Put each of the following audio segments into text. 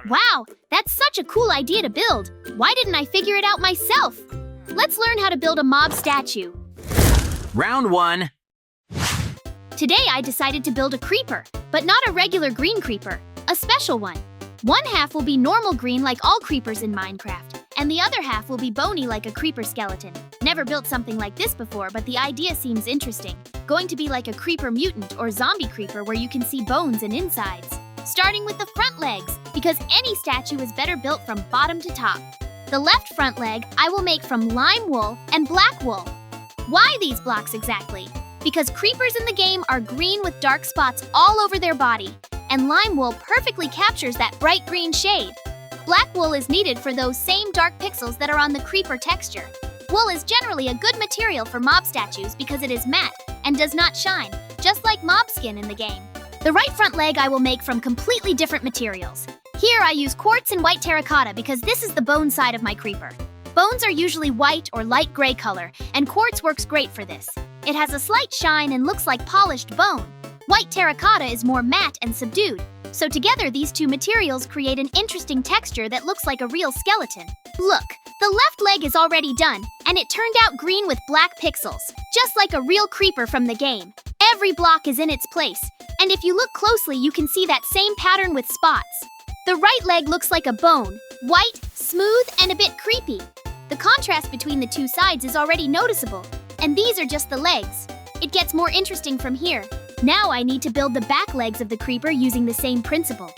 Wow, that's such a cool idea to build. Why didn't I figure it out myself? Let's learn how to build a mob statue. Round 1. Today I decided to build a creeper, but not a regular green creeper, a special one. One half will be normal green like all creepers in Minecraft, and the other half will be bony like a creeper skeleton. Never built something like this before, but the idea seems interesting. Going to be like a creeper mutant or zombie creeper where you can see bones and insides. Starting with the front legs, because any statue is better built from bottom to top. The left front leg I will make from lime wool and black wool. Why these blocks exactly? Because creepers in the game are green with dark spots all over their body, and lime wool perfectly captures that bright green shade. Black wool is needed for those same dark pixels that are on the creeper texture. Wool is generally a good material for mob statues because it is matte and does not shine, just like mob skin in the game. The right front leg I will make from completely different materials. Here I use quartz and white terracotta because this is the bone side of my creeper. Bones are usually white or light gray color, and quartz works great for this. It has a slight shine and looks like polished bone. White terracotta is more matte and subdued, so together these two materials create an interesting texture that looks like a real skeleton. Look, the left leg is already done, and it turned out green with black pixels, just like a real creeper from the game. Every block is in its place, and if you look closely you can see that same pattern with spots. The right leg looks like a bone, white, smooth, and a bit creepy. The contrast between the two sides is already noticeable, and these are just the legs. It gets more interesting from here. Now I need to build the back legs of the creeper using the same principle.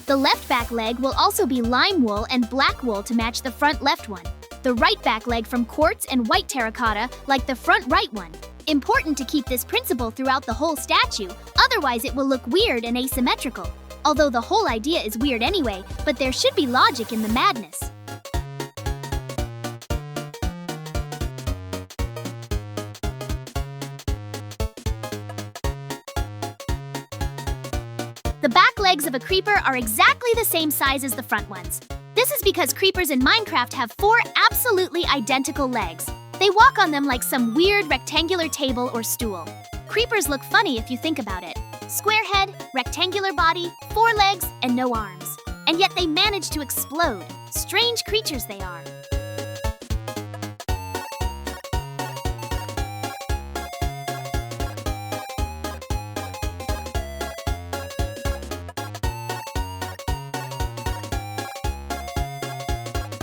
The left back leg will also be lime wool and black wool to match the front left one. The right back leg from quartz and white terracotta like the front right one. Important to keep this principle throughout the whole statue, otherwise it will look weird and asymmetrical. Although the whole idea is weird anyway, but there should be logic in the madness. The back legs of a creeper are exactly the same size as the front ones. This is because creepers in Minecraft have 4 absolutely identical legs. They walk on them like some weird rectangular table or stool. Creepers look funny if you think about it. Square head, rectangular body, 4 legs, and no arms. And yet they manage to explode. Strange creatures they are.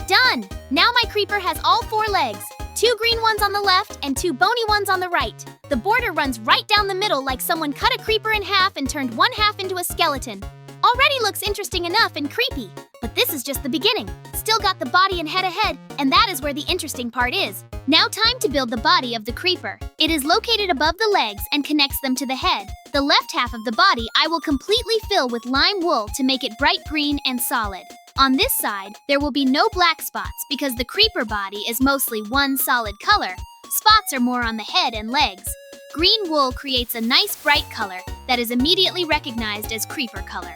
Done! Now my creeper has all 4 legs. 2 green ones on the left and 2 bony ones on the right. The border runs right down the middle like someone cut a creeper in half and turned one half into a skeleton. Already looks interesting enough and creepy. But this is just the beginning. Still got the body and head ahead, and that is where the interesting part is. Now time to build the body of the creeper. It is located above the legs and connects them to the head. The left half of the body I will completely fill with lime wool to make it bright green and solid. On this side, there will be no black spots because the creeper body is mostly one solid color. Spots are more on the head and legs. Green wool creates a nice bright color that is immediately recognized as creeper color.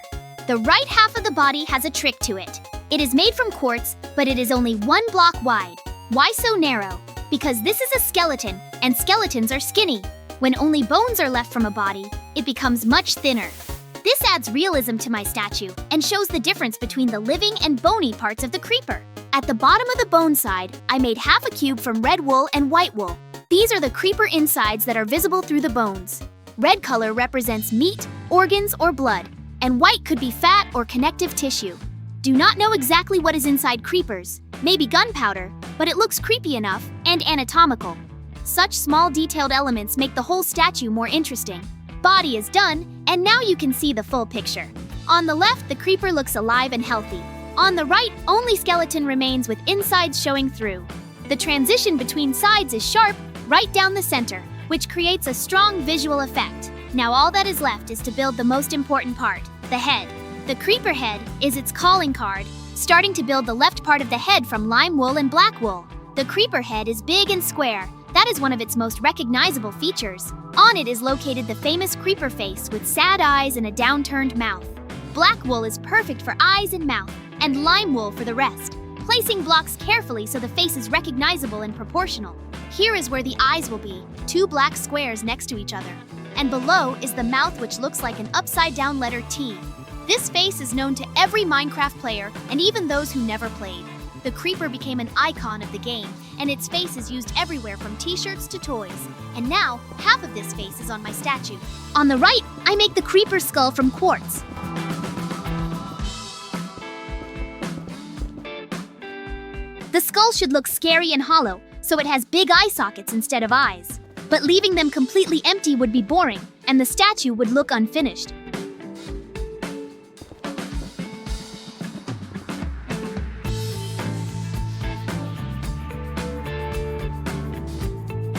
The right half of the body has a trick to it. It is made from quartz, but it is only 1 block wide. Why so narrow? Because this is a skeleton, and skeletons are skinny. When only bones are left from a body, it becomes much thinner. This adds realism to my statue and shows the difference between the living and bony parts of the creeper. At the bottom of the bone side, I made half a cube from red wool and white wool. These are the creeper insides that are visible through the bones. Red color represents meat, organs, or blood, and white could be fat or connective tissue. Do not know exactly what is inside creepers, maybe gunpowder, but it looks creepy enough and anatomical. Such small detailed elements make the whole statue more interesting. Body is done, and now you can see the full picture. On the left, the creeper looks alive and healthy. On the right, only skeleton remains with insides showing through. The transition between sides is sharp, right down the center, which creates a strong visual effect. Now all that is left is to build the most important part, the head. The creeper head is its calling card, starting to build the left part of the head from lime wool and black wool. The creeper head is big and square. That is one of its most recognizable features. On it is located the famous creeper face with sad eyes and a downturned mouth. Black wool is perfect for eyes and mouth, and lime wool for the rest. Placing blocks carefully so the face is recognizable and proportional. Here is where the eyes will be, 2 black squares next to each other. and below is the mouth, which looks like an upside-down letter T. This face is known to every Minecraft player and even those who never played. The creeper became an icon of the game, and its face is used everywhere from t-shirts to toys. And now, half of this face is on my statue. On the right, I make the creeper skull from quartz. The skull should look scary and hollow, so it has big eye sockets instead of eyes. But leaving them completely empty would be boring, and the statue would look unfinished.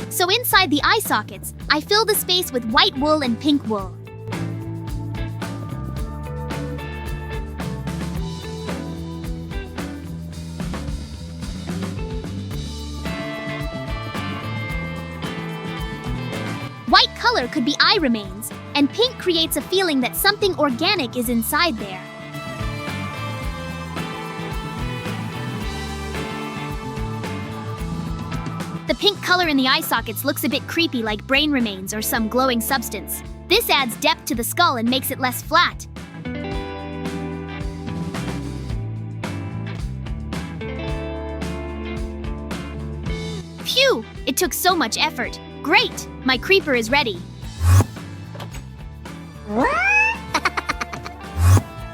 So inside the eye sockets, I fill the space with white wool and pink wool. White color could be eye remains, and pink creates a feeling that something organic is inside there. The pink color in the eye sockets looks a bit creepy, like brain remains or some glowing substance. This adds depth to the skull and makes it less flat. Phew! It took so much effort. Great! My creeper is ready.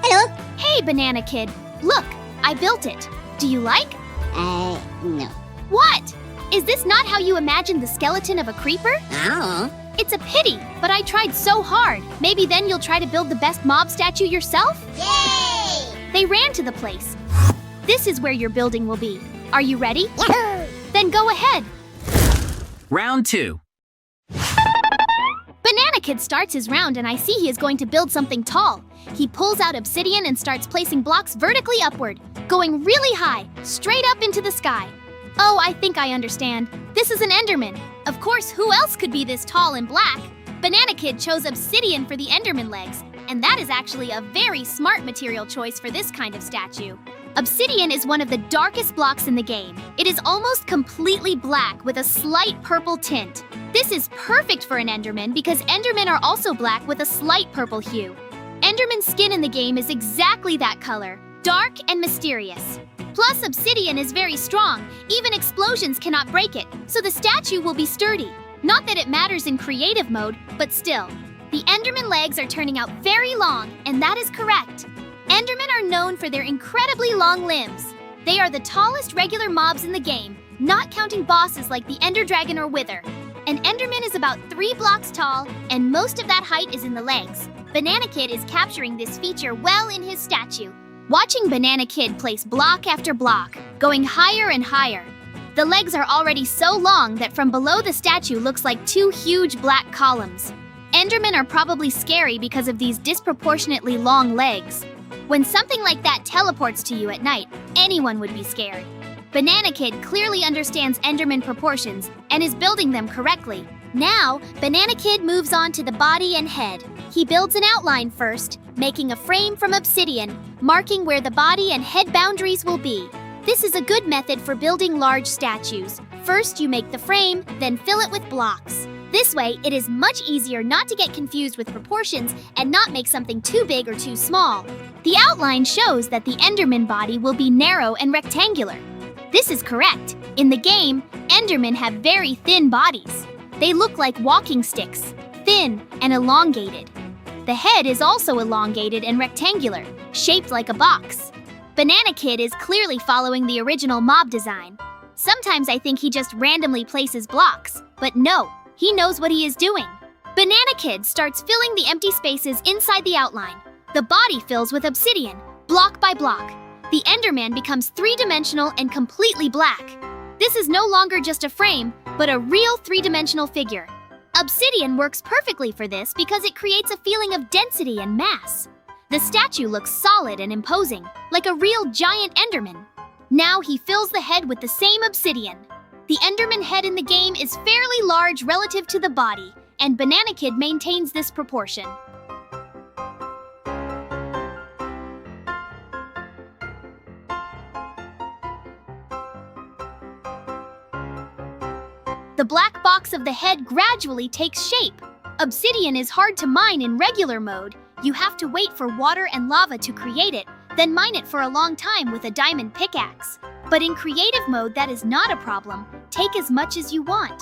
Hello? Hey, Banana Kid. Look, I built it. Do you like? No. What? Is this not how you imagined the skeleton of a creeper? Oh. It's a pity, but I tried so hard. Maybe then you'll try to build the best mob statue yourself? Yay! They ran to the place. This is where your building will be. Are you ready? Yahoo! Then go ahead. Round 2. Banana Kid starts his round and I see he is going to build something tall. He pulls out obsidian and starts placing blocks vertically upward, going really high, straight up into the sky. Oh, I think I understand. This is an Enderman. Of course, who else could be this tall and black? Banana Kid chose obsidian for the Enderman legs, and that is actually a very smart material choice for this kind of statue. Obsidian is one of the darkest blocks in the game. It is almost completely black with a slight purple tint. This is perfect for an Enderman because Endermen are also black with a slight purple hue. Enderman's skin in the game is exactly that color, dark and mysterious. Plus, obsidian is very strong. Even explosions cannot break it, so the statue will be sturdy. Not that it matters in creative mode, but still. The Enderman legs are turning out very long, and that is correct. Endermen are known for their incredibly long limbs. They are the tallest regular mobs in the game, not counting bosses like the Ender Dragon or Wither. An Enderman is about 3 blocks tall, and most of that height is in the legs. Banana Kid is capturing this feature well in his statue. Watching Banana Kid place block after block, going higher and higher. The legs are already so long that from below the statue looks like 2 huge black columns. Endermen are probably scary because of these disproportionately long legs. When something like that teleports to you at night, anyone would be scared. Banana Kid clearly understands Enderman proportions and is building them correctly. Now, Banana Kid moves on to the body and head. He builds an outline first, making a frame from obsidian, marking where the body and head boundaries will be. This is a good method for building large statues. First, you make the frame, then fill it with blocks. This way, it is much easier not to get confused with proportions and not make something too big or too small. The outline shows that the Enderman body will be narrow and rectangular. This is correct. In the game, Endermen have very thin bodies. They look like walking sticks, thin and elongated. The head is also elongated and rectangular, shaped like a box. Banana Kid is clearly following the original mob design. Sometimes I think he just randomly places blocks, but no, he knows what he is doing. Banana Kid starts filling the empty spaces inside the outline. The body fills with obsidian, block by block. The Enderman becomes 3-dimensional and completely black. This is no longer just a frame, but a real 3-dimensional figure. Obsidian works perfectly for this because it creates a feeling of density and mass. The statue looks solid and imposing, like a real giant Enderman. Now he fills the head with the same obsidian. The Enderman head in the game is fairly large relative to the body, and Banana Kid maintains this proportion. The black box of the head gradually takes shape. Obsidian is hard to mine in regular mode. You have to wait for water and lava to create it, then mine it for a long time with a diamond pickaxe. But in creative mode, that is not a problem. Take as much as you want.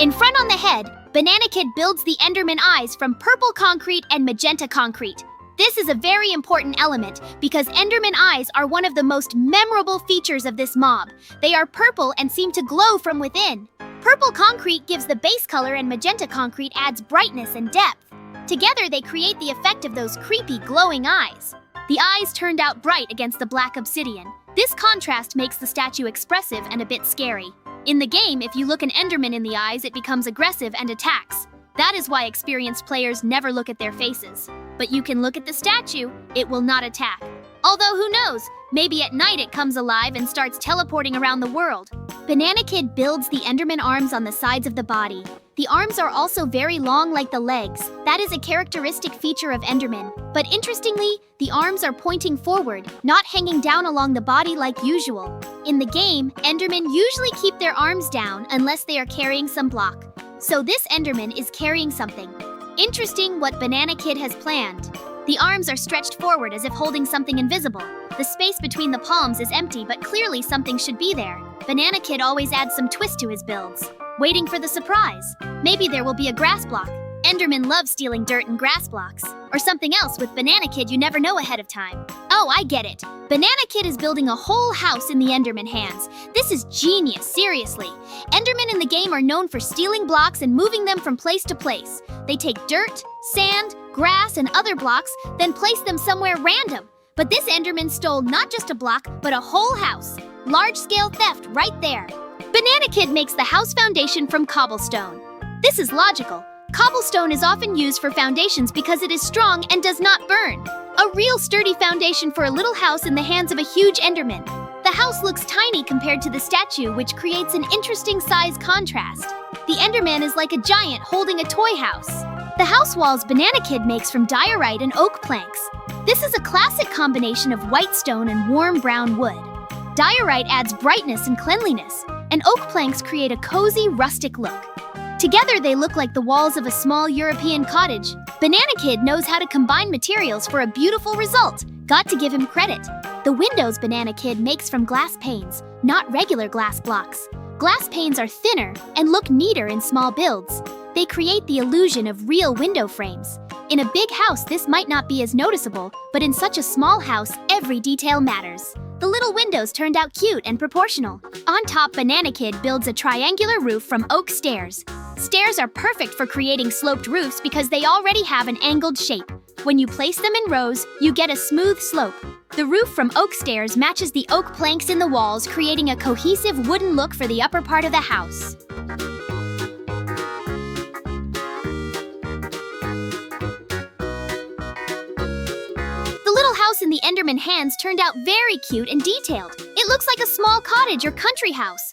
In front on the head, Banana Kid builds the Enderman eyes from purple concrete and magenta concrete. This is a very important element because Enderman eyes are one of the most memorable features of this mob. They are purple and seem to glow from within. Purple concrete gives the base color and magenta concrete adds brightness and depth. Together they create the effect of those creepy glowing eyes. The eyes turned out bright against the black obsidian. This contrast makes the statue expressive and a bit scary. In the game, if you look an Enderman in the eyes, it becomes aggressive and attacks. That is why experienced players never look at their faces. But you can look at the statue, it will not attack. Although who knows, maybe at night it comes alive and starts teleporting around the world. Banana Kid builds the Enderman arms on the sides of the body. The arms are also very long like the legs. That is a characteristic feature of Enderman. But interestingly, the arms are pointing forward, not hanging down along the body like usual. In the game, Endermen usually keep their arms down unless they are carrying some block. So this Enderman is carrying something. Interesting what Banana Kid has planned. The arms are stretched forward as if holding something invisible. The space between the palms is empty, but clearly something should be there. Banana Kid always adds some twist to his builds, waiting for the surprise. Maybe there will be a grass block. Endermen love stealing dirt and grass blocks. Or something else with Banana Kid you never know ahead of time. Oh, I get it. Banana Kid is building a whole house in the Enderman hands. This is genius, seriously. Endermen in the game are known for stealing blocks and moving them from place to place. They take dirt, sand, grass, and other blocks, then place them somewhere random. But this Enderman stole not just a block, but a whole house. Large-scale theft right there. Banana Kid makes the house foundation from cobblestone. This is logical. Cobblestone is often used for foundations because it is strong and does not burn. A real sturdy foundation for a little house in the hands of a huge Enderman. The house looks tiny compared to the statue, which creates an interesting size contrast. The Enderman is like a giant holding a toy house. The house walls Banana Kid makes from diorite and oak planks. This is a classic combination of white stone and warm brown wood. Diorite adds brightness and cleanliness, and oak planks create a cozy, rustic look. Together, they look like the walls of a small European cottage. Banana Kid knows how to combine materials for a beautiful result. Got to give him credit. The windows Banana Kid makes from glass panes, not regular glass blocks. Glass panes are thinner and look neater in small builds. They create the illusion of real window frames. In a big house, this might not be as noticeable, but in such a small house, every detail matters. The little windows turned out cute and proportional. On top, Banana Kid builds a triangular roof from oak stairs. Stairs are perfect for creating sloped roofs because they already have an angled shape. When you place them in rows, you get a smooth slope. The roof from oak stairs matches the oak planks in the walls, creating a cohesive wooden look for the upper part of the house. House in the Enderman hands turned out very cute and detailed. It looks like a small cottage or country house.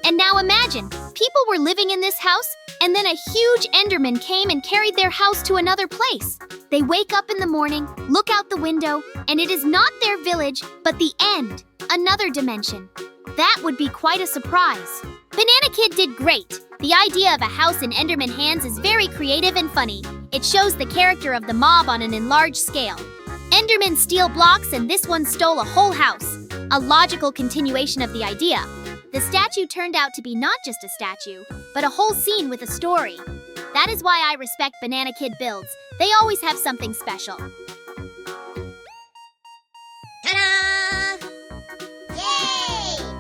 And now imagine, people were living in this house, and then a huge Enderman came and carried their house to another place. They wake up in the morning, look out the window, and it is not their village, but the end, another dimension. That would be quite a surprise. Banana Kid did great. The idea of a house in Enderman hands is very creative and funny. It shows the character of the mob on an enlarged scale. Endermen steal blocks and this one stole a whole house. A logical continuation of the idea. The statue turned out to be not just a statue, but a whole scene with a story. That is why I respect Banana Kid builds. They always have something special. Ta-da! Yay!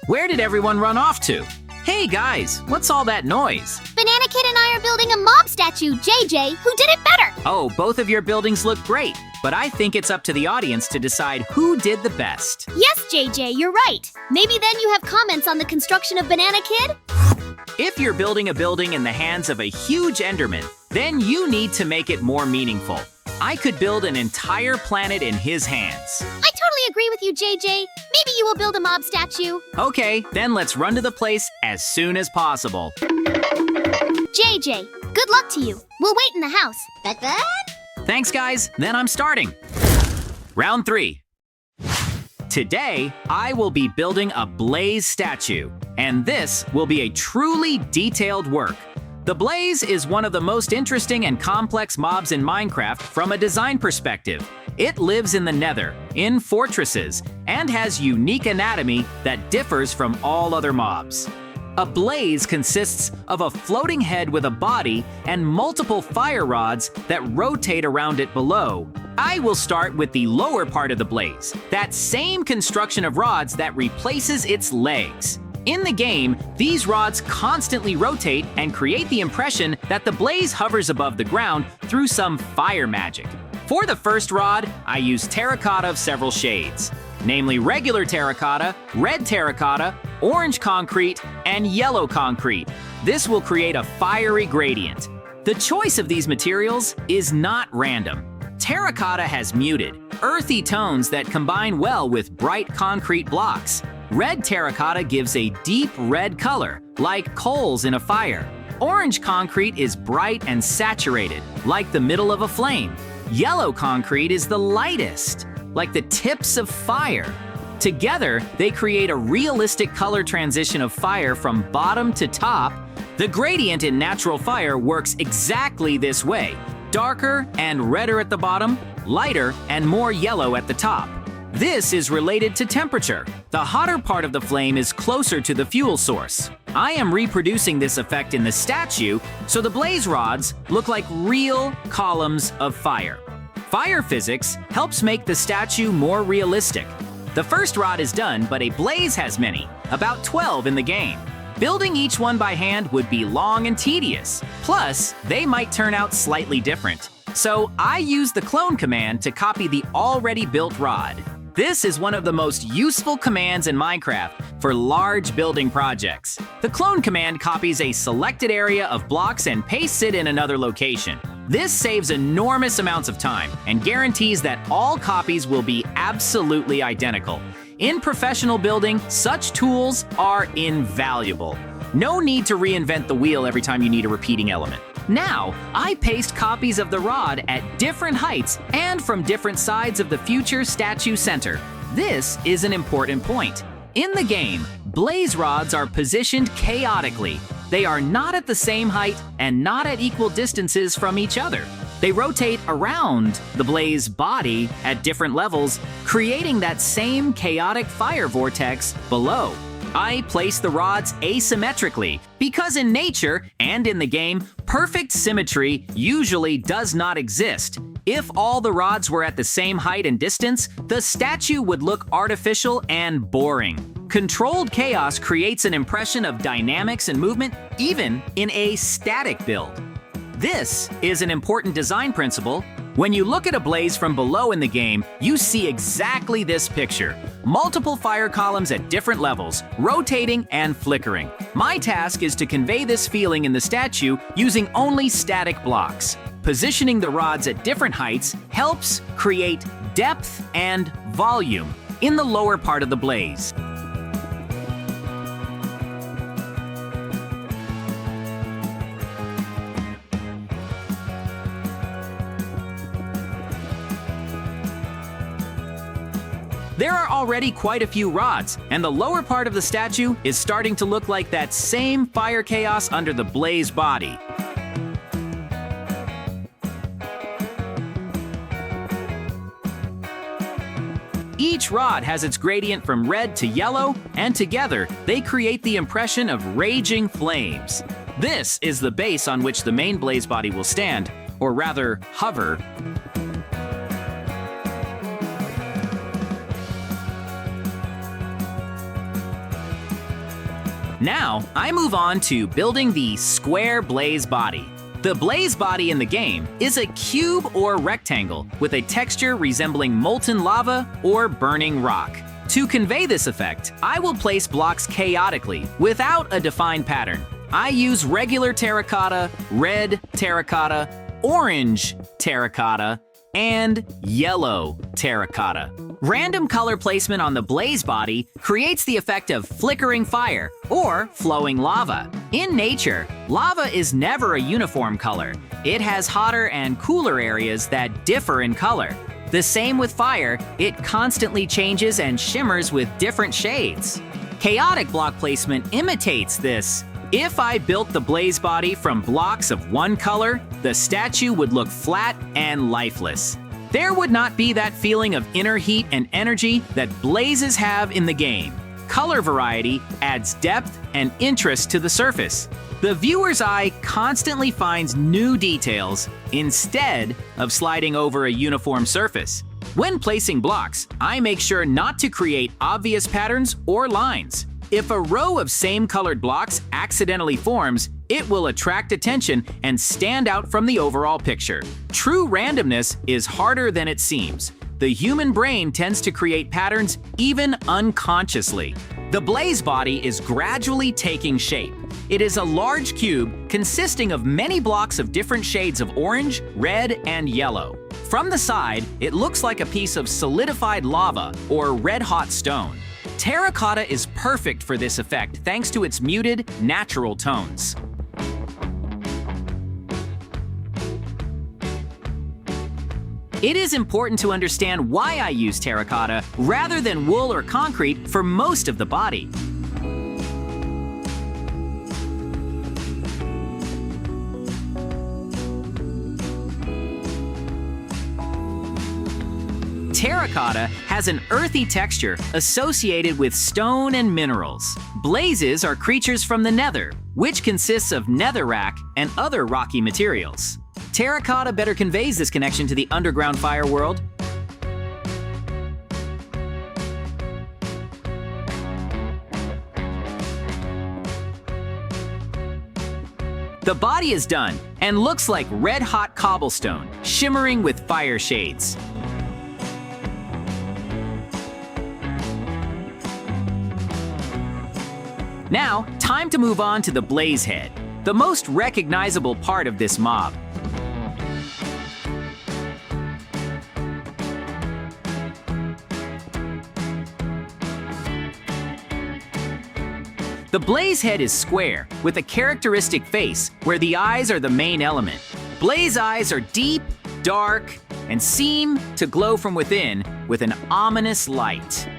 Where did everyone run off to? Hey guys, what's all that noise? Banana Kid and I are building a mob statue, JJ, who did it better. Oh, both of your buildings look great, but I think it's up to the audience to decide who did the best. Yes, JJ, you're right. Maybe then you have comments on the construction of Banana Kid? If you're building a building in the hands of a huge Enderman, then you need to make it more meaningful. I could build an entire planet in his hands. I totally agree with you, JJ. Maybe you will build a mob statue. Okay, then let's run to the place as soon as possible. JJ, good luck to you. We'll wait in the house. But Thanks, guys. Then I'm starting. Round 3. Today, I will be building a blaze statue, and this will be a truly detailed work. The blaze is one of the most interesting and complex mobs in Minecraft from a design perspective. It lives in the nether, in fortresses, and has unique anatomy that differs from all other mobs. A blaze consists of a floating head with a body and multiple fire rods that rotate around it below. I will start with the lower part of the blaze, that same construction of rods that replaces its legs. In the game, these rods constantly rotate and create the impression that the blaze hovers above the ground through some fire magic. For the first rod, I use terracotta of several shades, namely regular terracotta, red terracotta, orange concrete, and yellow concrete. This will create a fiery gradient. The choice of these materials is not random. Terracotta has muted, earthy tones that combine well with bright concrete blocks. Red terracotta gives a deep red color, like coals in a fire. Orange concrete is bright and saturated, like the middle of a flame. Yellow concrete is the lightest, like the tips of fire. Together, they create a realistic color transition of fire from bottom to top. The gradient in natural fire works exactly this way: darker and redder at the bottom, lighter and more yellow at the top. This is related to temperature. The hotter part of the flame is closer to the fuel source. I am reproducing this effect in the statue, so the blaze rods look like real columns of fire. Fire physics helps make the statue more realistic. The first rod is done, but a blaze has many, about 12 in the game. Building each one by hand would be long and tedious. Plus, they might turn out slightly different. So I use the clone command to copy the already built rod. This is one of the most useful commands in Minecraft for large building projects. The clone command copies a selected area of blocks and pastes it in another location. This saves enormous amounts of time and guarantees that all copies will be absolutely identical. In professional building, such tools are invaluable. No need to reinvent the wheel every time you need a repeating element. Now, I paste copies of the rod at different heights and from different sides of the future statue center. This is an important point. In the game, blaze rods are positioned chaotically. They are not at the same height and not at equal distances from each other. They rotate around the blaze body at different levels, creating that same chaotic fire vortex below. I place the rods asymmetrically because in nature and in the game, perfect symmetry usually does not exist. If all the rods were at the same height and distance, the statue would look artificial and boring. Controlled chaos creates an impression of dynamics and movement, even in a static build. This is an important design principle. When you look at a blaze from below in the game, you see exactly this picture. Multiple fire columns at different levels, rotating and flickering. My task is to convey this feeling in the statue using only static blocks. Positioning the rods at different heights helps create depth and volume in the lower part of the blaze. There are already quite a few rods, and the lower part of the statue is starting to look like that same fire chaos under the blaze body. Each rod has its gradient from red to yellow, and together they create the impression of raging flames. This is the base on which the main blaze body will stand, or rather, hover. Now, I move on to building the square blaze body. The blaze body in the game is a cube or rectangle with a texture resembling molten lava or burning rock. To convey this effect, I will place blocks chaotically without a defined pattern. I use regular terracotta, red terracotta, orange terracotta, and yellow terracotta. Random color placement on the blaze body creates the effect of flickering fire or flowing lava. In nature, lava is never a uniform color. It has hotter and cooler areas that differ in color. The same with fire, it constantly changes and shimmers with different shades. Chaotic block placement imitates this. If I built the blaze body from blocks of one color, the statue would look flat and lifeless. There would not be that feeling of inner heat and energy that blazes have in the game. Color variety adds depth and interest to the surface. The viewer's eye constantly finds new details instead of sliding over a uniform surface. When placing blocks, I make sure not to create obvious patterns or lines. If a row of same-colored blocks accidentally forms, it will attract attention and stand out from the overall picture. True randomness is harder than it seems. The human brain tends to create patterns even unconsciously. The blaze body is gradually taking shape. It is a large cube consisting of many blocks of different shades of orange, red, and yellow. From the side, it looks like a piece of solidified lava or red-hot stone. Terracotta is perfect for this effect thanks to its muted, natural tones. It is important to understand why I use terracotta rather than wool or concrete for most of the body. Terracotta has an earthy texture associated with stone and minerals. Blazes are creatures from the nether, which consists of netherrack and other rocky materials. Terracotta better conveys this connection to the underground fire world. The body is done and looks like red-hot cobblestone, shimmering with fire shades. Now, time to move on to the blaze head, the most recognizable part of this mob. The blaze head is square, with a characteristic face where the eyes are the main element. Blaze eyes are deep, dark, and seem to glow from within with an ominous light.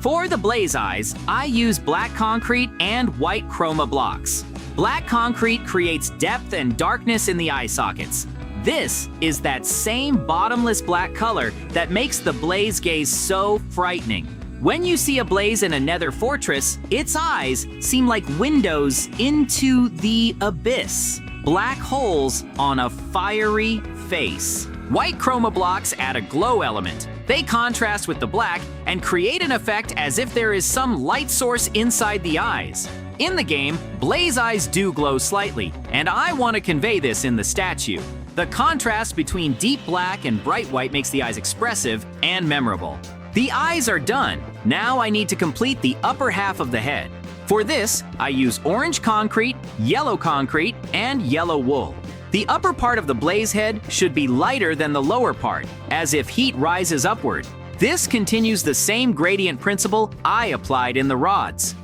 For the blaze eyes, I use black concrete and white chroma blocks. Black concrete creates depth and darkness in the eye sockets. This is that same bottomless black color that makes the blaze gaze so frightening. When you see a blaze in a nether fortress, its eyes seem like windows into the abyss. Black holes on a fiery face. White chroma blocks add a glow element. They contrast with the black and create an effect as if there is some light source inside the eyes. In the game, blaze eyes do glow slightly, and I want to convey this in the statue. The contrast between deep black and bright white makes the eyes expressive and memorable. The eyes are done. Now I need to complete the upper half of the head. For this, I use orange concrete, yellow concrete, and yellow wool. The upper part of the blaze head should be lighter than the lower part, as if heat rises upward. This continues the same gradient principle I applied in the rods.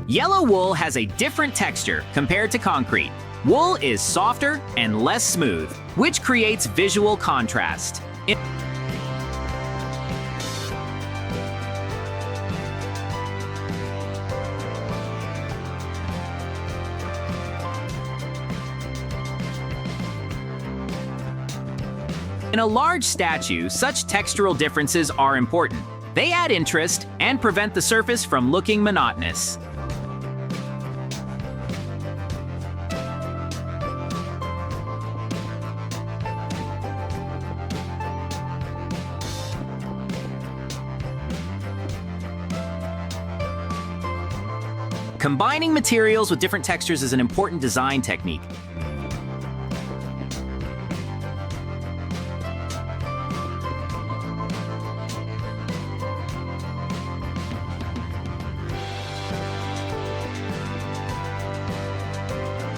Yellow wool has a different texture compared to concrete. Wool is softer and less smooth, which creates visual contrast. In a large statue, such textural differences are important. They add interest and prevent the surface from looking monotonous. Combining materials with different textures is an important design technique.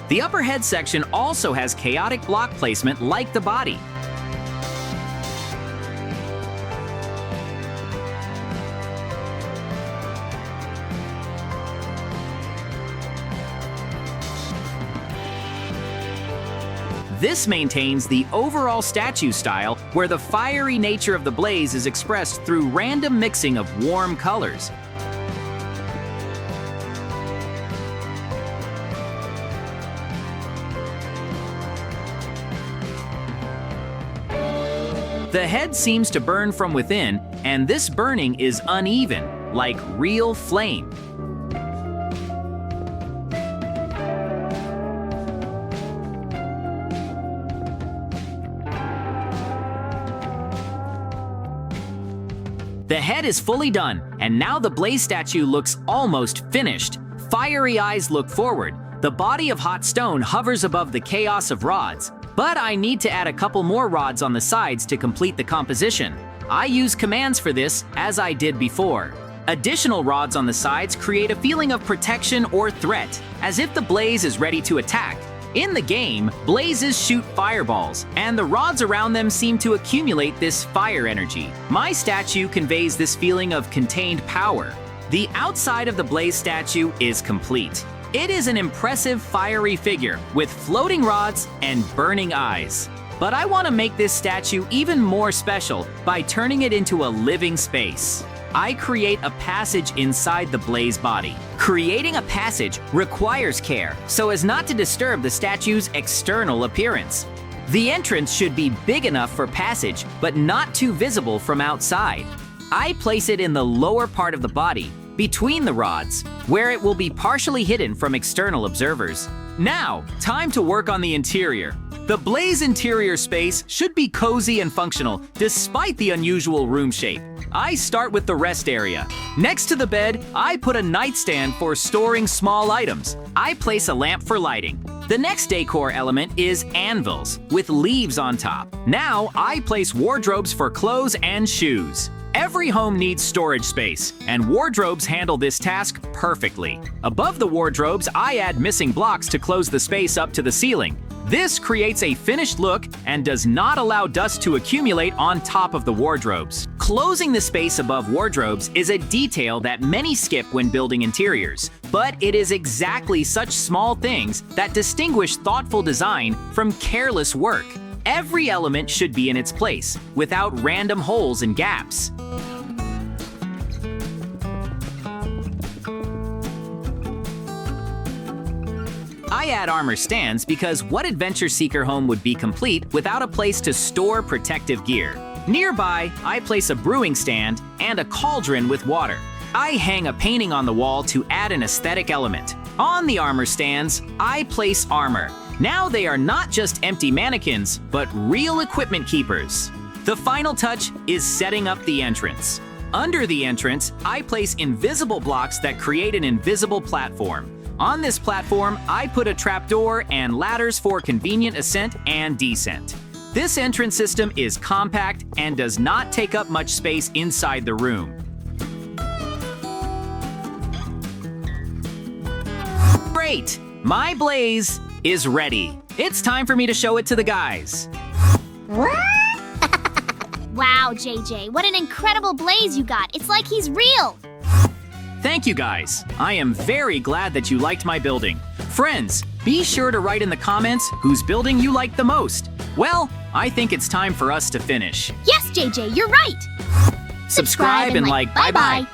The upper head section also has chaotic block placement like the body. This maintains the overall statue style, where the fiery nature of the blaze is expressed through random mixing of warm colors. The head seems to burn from within, and this burning is uneven, like real flame. The head is fully done, and now the blaze statue looks almost finished. Fiery eyes look forward. The body of hot stone hovers above the chaos of rods. But I need to add a couple more rods on the sides to complete the composition. I use commands for this, as I did before. Additional rods on the sides create a feeling of protection or threat, as if the blaze is ready to attack. In the game, blazes shoot fireballs, and the rods around them seem to accumulate this fire energy. My statue conveys this feeling of contained power. The outside of the blaze statue is complete. It is an impressive fiery figure with floating rods and burning eyes. But I want to make this statue even more special by turning it into a living space. I create a passage inside the blaze body. Creating a passage requires care so as not to disturb the statue's external appearance. The entrance should be big enough for passage, but not too visible from outside. I place it in the lower part of the body, between the rods, where it will be partially hidden from external observers. Now, time to work on the interior. The blaze interior space should be cozy and functional, despite the unusual room shape. I start with the rest area. Next to the bed, I put a nightstand for storing small items. I place a lamp for lighting. The next decor element is anvils, with leaves on top. Now, I place wardrobes for clothes and shoes. Every home needs storage space, and wardrobes handle this task perfectly. Above the wardrobes, I add missing blocks to close the space up to the ceiling. This creates a finished look and does not allow dust to accumulate on top of the wardrobes. Closing the space above wardrobes is a detail that many skip when building interiors, but it is exactly such small things that distinguish thoughtful design from careless work. Every element should be in its place, without random holes and gaps. I add armor stands because what adventure seeker home would be complete without a place to store protective gear? Nearby, I place a brewing stand and a cauldron with water. I hang a painting on the wall to add an aesthetic element. On the armor stands, I place armor. Now they are not just empty mannequins, but real equipment keepers. The final touch is setting up the entrance. Under the entrance, I place invisible blocks that create an invisible platform. On this platform, I put a trapdoor and ladders for convenient ascent and descent. This entrance system is compact and does not take up much space inside the room. Great! My blaze is ready. It's time for me to show it to the guys. Wow, JJ, what an incredible blaze you got. It's like he's real. Thank you guys. I am very glad that you liked my building. Friends, be sure to write in the comments whose building you liked the most. Well, I think it's time for us to finish. Yes, JJ, you're right. Subscribe and like. Bye-bye.